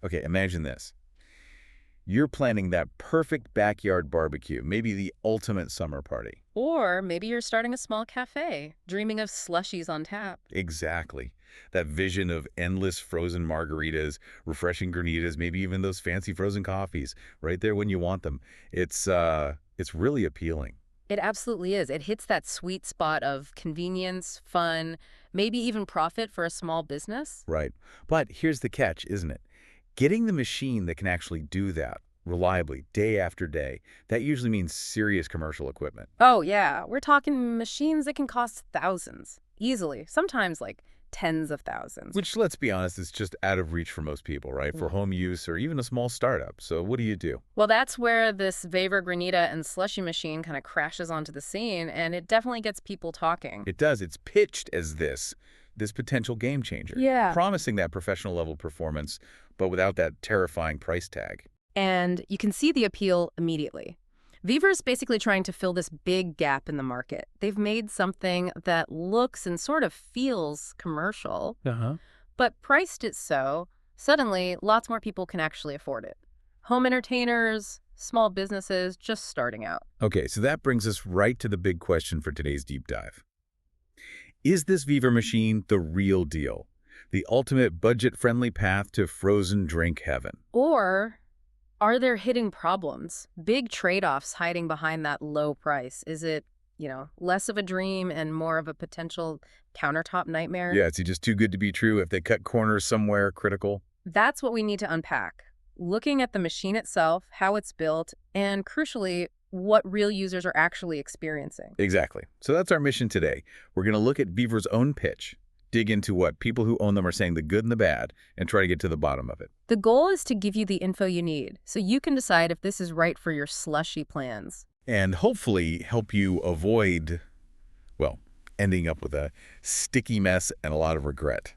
Okay, imagine this. You're planning that perfect backyard barbecue, maybe the ultimate summer party. Or maybe you're starting a small cafe, dreaming of slushies on tap. Exactly. That vision of endless frozen margaritas, refreshing granitas, maybe even those fancy frozen coffees right there when you want them. It's really appealing. It absolutely is. It hits that sweet spot of convenience, fun, maybe even profit for a small business. Right. But here's the catch, isn't it? Getting the machine that can actually do that reliably day after day, that usually means serious commercial equipment. Oh, yeah. We're talking machines that can cost thousands, easily, sometimes like tens of thousands. Which, let's be honest, is just out of reach for most people, right? For home use or even a small startup. So what do you do? Well, that's where this Vevor Granita and Slushy Machine kind of crashes onto the scene, and it definitely gets people talking. It does. It's pitched as this potential game changer, Yeah. promising that professional level performance, but without that terrifying price tag. And you can see the appeal immediately. Vevor's basically trying to fill this big gap in the market. They've made something that looks and sort of feels commercial, Uh-huh. but priced it so, suddenly lots more people can actually afford it. Home entertainers, small businesses just starting out. Okay, so that brings us right to the big question for today's deep dive. Is this Vevor machine the real deal? The ultimate budget-friendly path to frozen drink heaven? Or are there hidden problems, big trade-offs hiding behind that low price? Is it, less of a dream and more of a potential countertop nightmare? Yeah, is it just too good to be true if they cut corners somewhere critical? That's what we need to unpack. Looking at the machine itself, how it's built, and crucially, what real users are actually experiencing. Exactly. So that's our mission today. We're going to look at Vevor's own pitch, dig into what people who own them are saying, the good and the bad, and try to get to the bottom of it. The goal is to give you the info you need so you can decide if this is right for your slushy plans. And hopefully help you avoid, well, ending up with a sticky mess and a lot of regret.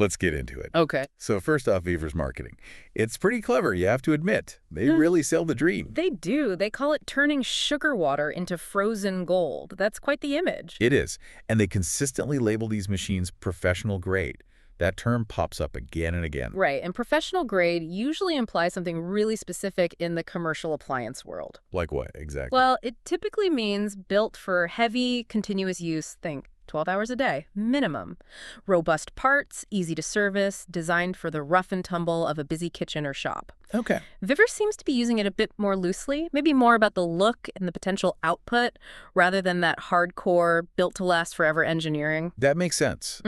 Let's get into it. Okay. So first off, Vevor's marketing. It's pretty clever, you have to admit. They really sell the dream. They do. They call it turning sugar water into frozen gold. That's quite the image. It is. And they consistently label these machines professional grade. That term pops up again and again. Right, and professional grade usually implies something really specific in the commercial appliance world. Like what, exactly? Well, it typically means built for heavy, continuous use, think 12 hours a day, minimum. Robust parts, easy to service, designed for the rough and tumble of a busy kitchen or shop. Okay. Vivor seems to be using it a bit more loosely, maybe more about the look and the potential output, rather than that hardcore, built-to-last forever engineering. That makes sense.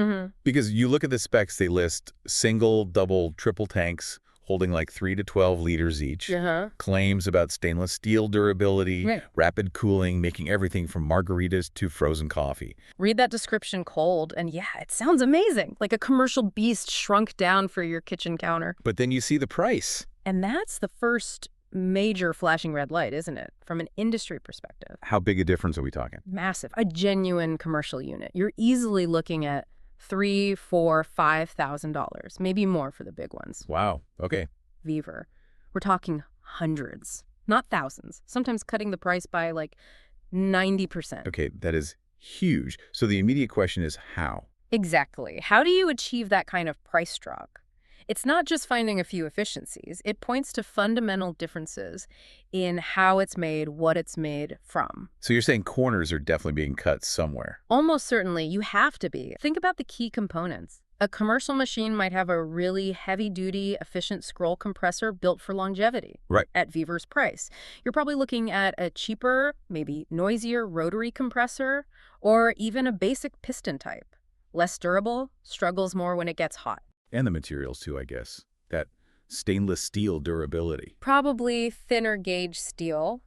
Because you look at the specs, they list single, double, triple tanks holding like 3 to 12 liters each. Claims about stainless steel durability, Right. rapid cooling, making everything from margaritas to frozen coffee. Read that description cold, and yeah, it sounds amazing, like a commercial beast shrunk down for your kitchen counter. But then you see the price. And that's the first major flashing red light, isn't it? From an industry perspective. How big a difference are we talking? Massive. A genuine commercial unit. You're easily looking at $3,000, $4,000, $5,000, maybe more for the big ones. Wow. Okay. Vevor. We're talking hundreds, not thousands, sometimes cutting the price by like 90%. Okay, that is huge. So the immediate question is how? Exactly. How do you achieve that kind of price drop? It's not just finding a few efficiencies. It points to fundamental differences in how it's made, what it's made from. So you're saying corners are definitely being cut somewhere. Almost certainly, you have to be. Think about the key components. A commercial machine might have a really heavy-duty, efficient scroll compressor built for longevity. Right. At Vevor's price. You're probably looking at a cheaper, maybe noisier rotary compressor, or even a basic piston type. Less durable, struggles more when it gets hot. And the materials too, I guess. That stainless steel durability. Probably thinner gauge steel.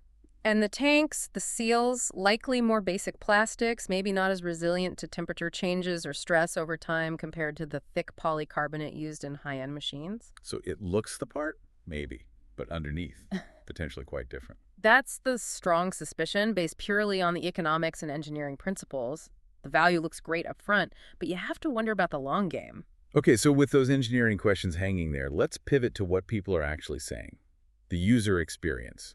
And the tanks, the seals, likely more basic plastics, maybe not as resilient to temperature changes or stress over time compared to the thick polycarbonate used in high-end machines. So it looks the part? Maybe. But underneath, potentially quite different. That's the strong suspicion based purely on the economics and engineering principles. The value looks great up front, but you have to wonder about the long game. Okay, so with those engineering questions hanging there, let's pivot to what people are actually saying. The user experience.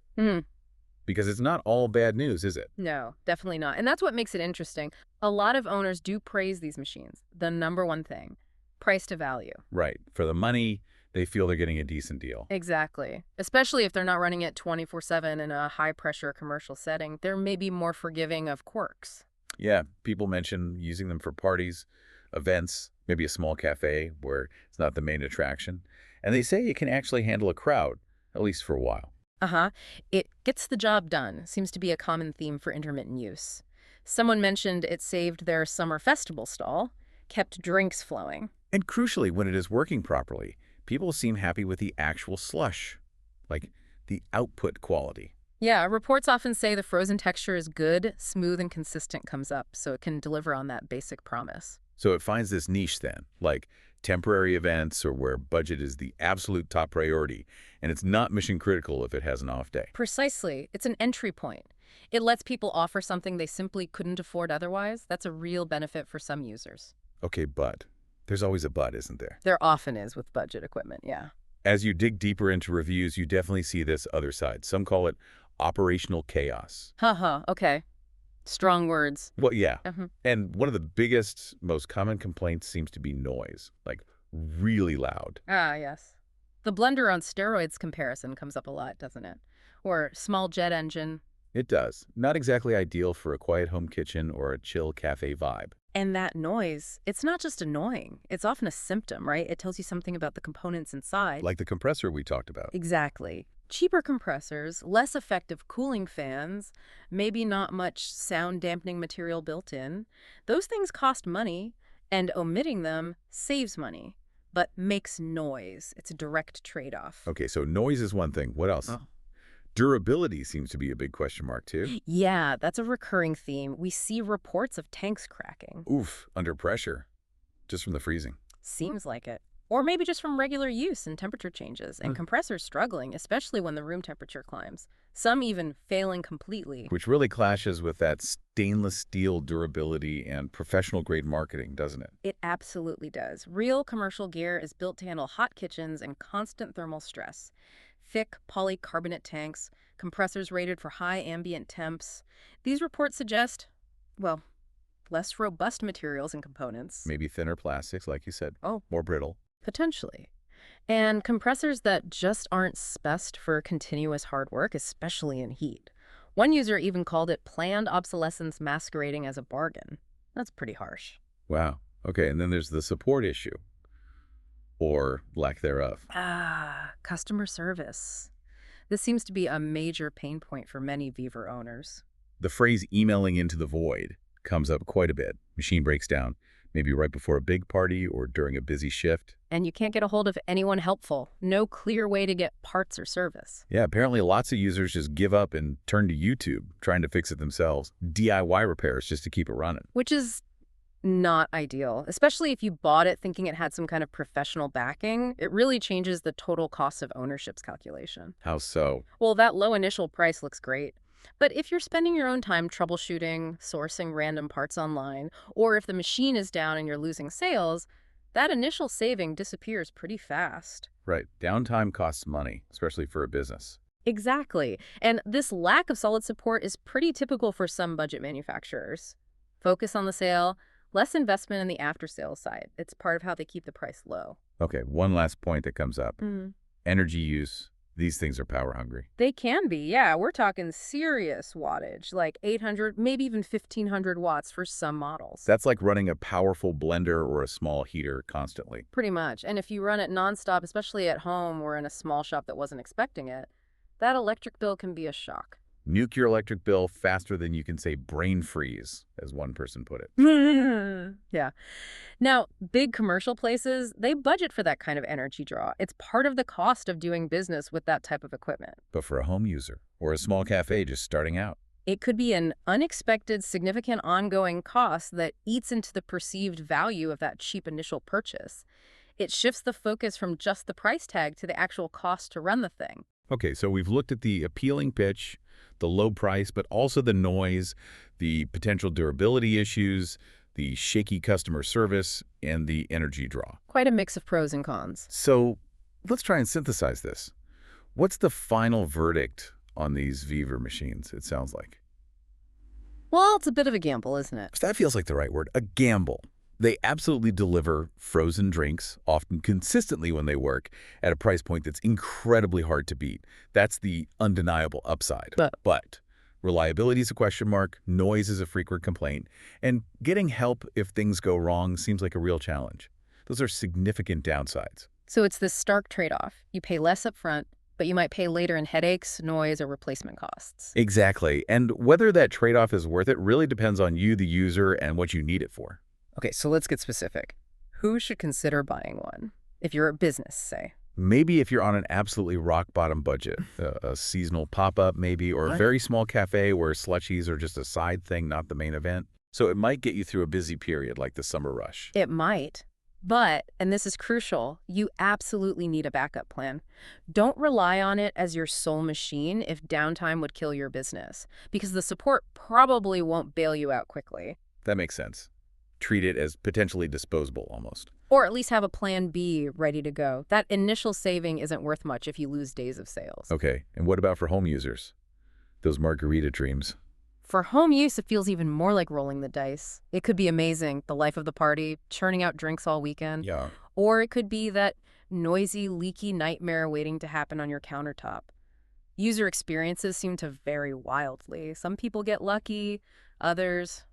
Because it's not all bad news, is it? No, definitely not. And that's what makes it interesting. A lot of owners do praise these machines. The number one thing, price to value. Right. For the money, they feel they're getting a decent deal. Exactly. Especially if they're not running it 24/7 in a high-pressure commercial setting, they're maybe more forgiving of quirks. Yeah, people mention using them for parties, events, maybe a small cafe where it's not the main attraction. And they say it can actually handle a crowd, at least for a while. Uh-huh. It gets the job done seems to be a common theme for intermittent use. Someone mentioned it saved their summer festival stall, kept drinks flowing. And crucially, when it is working properly, people seem happy with the actual slush, like the output quality. Yeah, reports often say the frozen texture is good, smooth, and consistent comes up, so it can deliver on that basic promise. So it finds this niche then, like temporary events or where budget is the absolute top priority, and it's not mission critical if it has an off day. Precisely. It's an entry point. It lets people offer something they simply couldn't afford otherwise. That's a real benefit for some users. Okay, but there's always a but, isn't there? There often is with budget equipment, yeah. As you dig deeper into reviews, you definitely see this other side. Some call it operational chaos. Haha, okay. Strong words. Well, yeah. Mhm. And one of the biggest, most common complaints seems to be noise, like really loud. Ah, yes. The blender on steroids comparison comes up a lot, doesn't it? Or small jet engine. It does. Not exactly ideal for a quiet home kitchen or a chill cafe vibe. And that noise, it's not just annoying. It's often a symptom, right? It tells you something about the components inside. Like the compressor we talked about. Exactly. Cheaper compressors, less effective cooling fans, maybe not much sound dampening material built in. Those things cost money, and omitting them saves money, but makes noise. It's a direct trade-off. Okay, so noise is one thing. What else? Oh. Durability seems to be a big question mark, too. Yeah, that's a recurring theme. We see reports of tanks cracking. Oof, under pressure, just from the freezing. Seems like it. Or maybe just from regular use and temperature changes, and Hmm. compressors struggling, especially when the room temperature climbs. Some even failing completely. Which really clashes with that stainless steel durability and professional grade marketing, doesn't it? It absolutely does. Real commercial gear is built to handle hot kitchens and constant thermal stress. Thick polycarbonate tanks, compressors rated for high ambient temps. These reports suggest, well, less robust materials and components. Maybe thinner plastics, like you said. Oh. More brittle. Potentially. And compressors that just aren't spec'd for continuous hard work, especially in heat. One user even called it planned obsolescence masquerading as a bargain. That's pretty harsh. Wow. Okay, and then there's the support issue. Or lack thereof. Ah, customer service. This seems to be a major pain point for many Vevor owners. The phrase emailing into the void comes up quite a bit. Machine breaks down, maybe right before a big party or during a busy shift. And you can't get a hold of anyone helpful. No clear way to get parts or service. Yeah, apparently lots of users just give up and turn to YouTube, trying to fix it themselves. DIY repairs just to keep it running. Which is not ideal, especially if you bought it thinking it had some kind of professional backing. It really changes the total cost of ownership's calculation. How so? Well, that low initial price looks great. But if you're spending your own time troubleshooting, sourcing random parts online, or if the machine is down and you're losing sales, that initial saving disappears pretty fast. Right. Downtime costs money, especially for a business. Exactly. And this lack of solid support is pretty typical for some budget manufacturers. Focus on the sale, less investment in the after-sales side. It's part of how they keep the price low. Okay, one last point that comes up. Energy use. These things are power hungry. They can be, yeah. We're talking serious wattage, like 800, maybe even 1,500 watts for some models. That's like running a powerful blender or a small heater constantly. Pretty much. And if you run it nonstop, especially at home or in a small shop that wasn't expecting it, that electric bill can be a shock. Nuke your electric bill faster than you can say brain freeze, as one person put it. Yeah. Now, big commercial places, they budget for that kind of energy draw. It's part of the cost of doing business with that type of equipment. But for a home user or a small cafe just starting out, It could be an unexpected, significant ongoing cost that eats into the perceived value of that cheap initial purchase. It shifts the focus from just the price tag to the actual cost to run the thing. okay, so we've looked at the appealing pitch, the low price, but also the noise, the potential durability issues, the shaky customer service, and the energy draw. Quite a mix of pros and cons. So let's try and synthesize this. What's the final verdict on these Vevor machines, it sounds like? Well, it's a bit of a gamble, isn't it? That feels like the right word, a gamble. They absolutely deliver frozen drinks, often consistently when they work, at a price point that's incredibly hard to beat. That's the undeniable upside. But reliability is a question mark, noise is a frequent complaint, and getting help if things go wrong seems like a real challenge. Those are significant downsides. So it's this stark trade-off. You pay less upfront, but you might pay later in headaches, noise, or replacement costs. Exactly. And whether that trade-off is worth it really depends on you, the user, and what you need it for. Okay, so let's get specific. Who should consider buying one? If you're a business, say. Maybe if you're on an absolutely rock-bottom budget, a seasonal pop-up maybe, or a very small cafe where slushies are just a side thing, not the main event. So it might get you through a busy period like the summer rush. It might. But, and this is crucial, you absolutely need a backup plan. Don't rely on it as your sole machine if downtime would kill your business, because the support probably won't bail you out quickly. That makes sense. Treat it as potentially disposable almost. Or at least have a plan B ready to go. That initial saving isn't worth much if you lose days of sales. Okay, and what about for home users? Those margarita dreams. For home use, it feels even more like rolling the dice. It could be amazing, the life of the party, churning out drinks all weekend. Yeah. Or it could be that noisy, leaky nightmare waiting to happen on your countertop. User experiences seem to vary wildly. Some people get lucky, others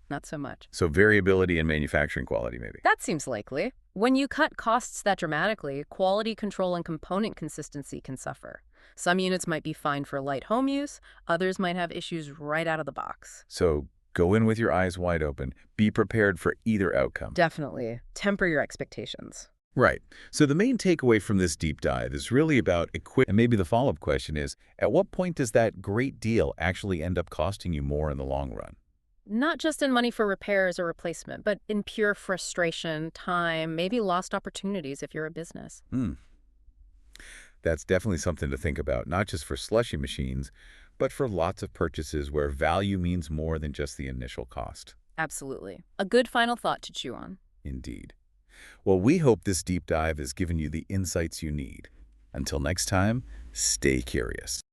not so much. So variability in manufacturing quality maybe. That seems likely. When you cut costs that dramatically, quality control and component consistency can suffer. Some units might be fine for light home use, others might have issues right out of the box. So go in with your eyes wide open. Be prepared for either outcome. Definitely. Temper your expectations. Right. So the main takeaway from this deep dive is really about equipment. And maybe the follow-up question is, at what point does that great deal actually end up costing you more in the long run? Not just in money for repairs or replacement, but in pure frustration, time, maybe lost opportunities if you're a business. That's definitely something to think about, not just for slushy machines, but for lots of purchases where value means more than just the initial cost. Absolutely. A good final thought to chew on. Indeed. Well, we hope this deep dive has given you the insights you need. Until next time, stay curious.